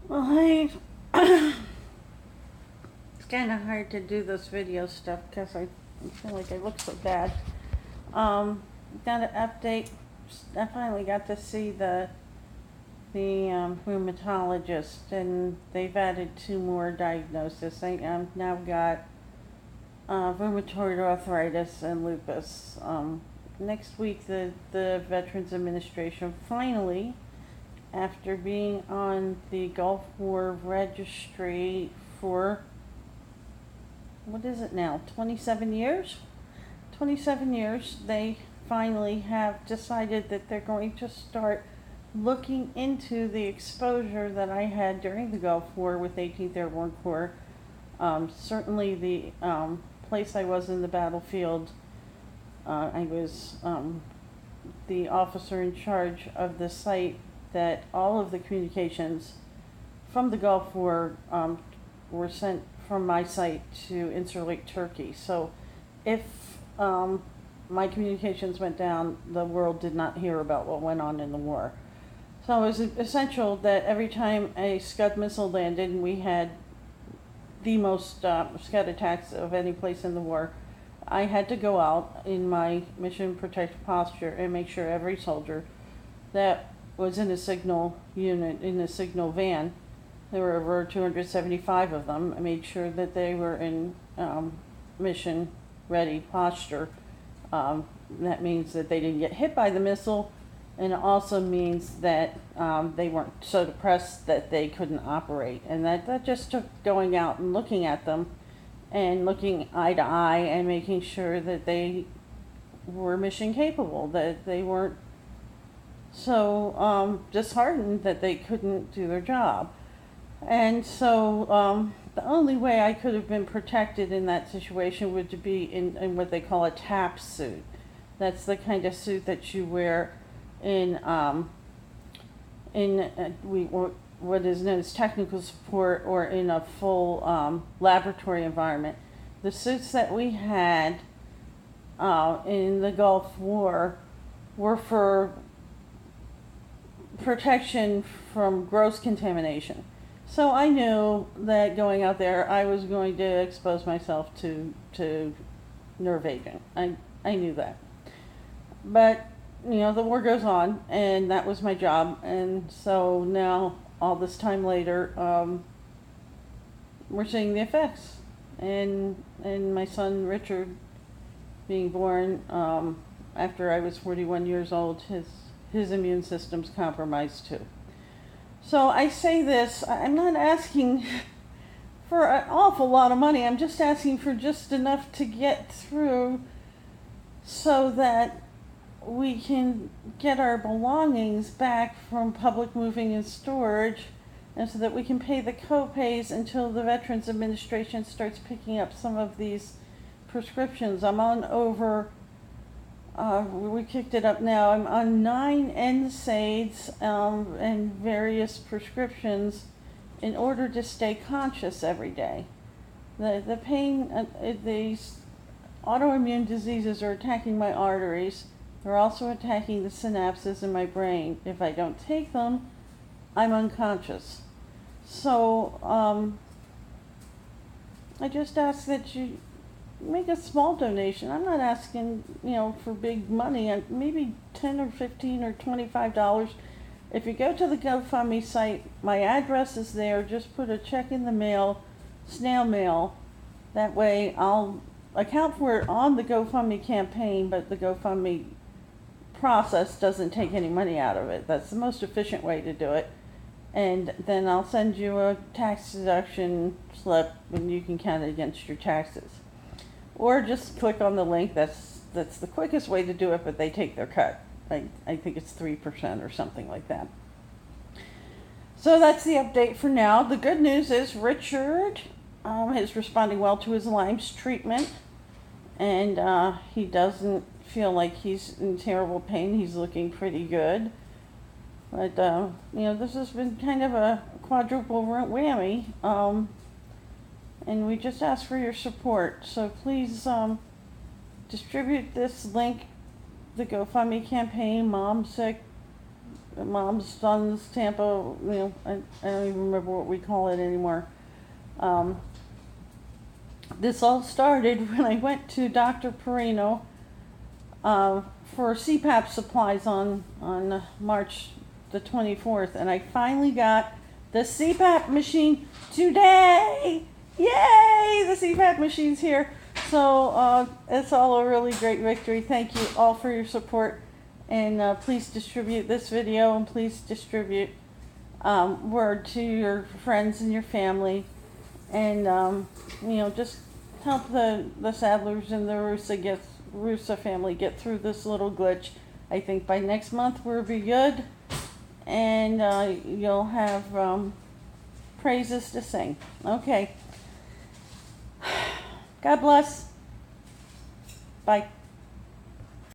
Well, it's kind of hard to do this video stuff because I feel like I look so bad. Got an update. I finally got to see the rheumatologist, and they've added 2 more diagnoses. I've now got rheumatoid arthritis and lupus. Next week, the Veterans Administration finally, after being on the Gulf War Registry for, what is it now, 27 years? 27 years, they finally have decided that they're going to start looking into the exposure that I had during the Gulf War with 18th Airborne Corps. Certainly the place I was in the battlefield, I was the officer in charge of the site that all of the communications from the Gulf War were sent from my site to Incirlik, Turkey. So if my communications went down, the world did not hear about what went on in the war. So it was essential that every time a Scud missile landed, and we had the most Scud attacks of any place in the war, I had to go out in my mission protective posture and make sure every soldier that was in a signal unit, in a signal van, there were over 275 of them, I made sure that they were in mission ready posture. That means that they didn't get hit by the missile, and it also means that they weren't so depressed that they couldn't operate. And that just took going out and looking at them and looking eye to eye and making sure that they were mission capable, that they weren't so disheartened that they couldn't do their job. And so the only way I could have been protected in that situation would be in what they call a TAP suit. That's the kind of suit that you wear in what is known as technical support, or in a full laboratory environment. The suits that we had in the Gulf War were for protection from gross contamination. So I knew that going out there, I was going to expose myself to nerve agent. I knew that. But, the war goes on, and that was my job. And so now, all this time later, we're seeing the effects. And my son Richard being born after I was 41 years old, his immune system's compromised too. So I say this, I'm not asking for an awful lot of money. I'm just asking for just enough to get through so that we can get our belongings back from public moving and storage, and so that we can pay the co-pays until the Veterans Administration starts picking up some of these prescriptions. I'm on over, we kicked it up now, I'm on 9 NSAIDs and various prescriptions in order to stay conscious every day. The pain, these autoimmune diseases are attacking my arteries. They're also attacking the synapses in my brain. If I don't take them, I'm unconscious. So I just ask that you make a small donation. I'm not asking, for big money. Maybe $10 or $15 or $25. If you go to the GoFundMe site, my address is there. Just put a check in the mail, snail mail. That way I'll account for it on the GoFundMe campaign, but the GoFundMe process doesn't take any money out of it. That's the most efficient way to do it. And then I'll send you a tax deduction slip, and you can count it against your taxes. Or just click on the link. That's the quickest way to do it, but they take their cut. I think it's 3% or something like that. So that's the update for now. The good news is Richard is responding well to his Lyme's treatment, and he doesn't feel like he's in terrible pain. He's looking pretty good. But, this has been kind of a quadruple whammy. And we just ask for your support. So please distribute this link, the GoFundMe campaign, Mom Sick Mom's Son's Tampa, I don't even remember what we call it anymore. This all started when I went to Dr. Perino for CPAP supplies on March the 24th, and I finally got the CPAP machine today. Yay! The CPAP machine's here. So it's all a really great victory. Thank you all for your support, and please distribute this video, and please distribute word to your friends and your family, and just help the Sadlers and the Russa family get through this little glitch. I think by next month we'll be good, and you'll have praises to sing. Okay. God bless. Bye.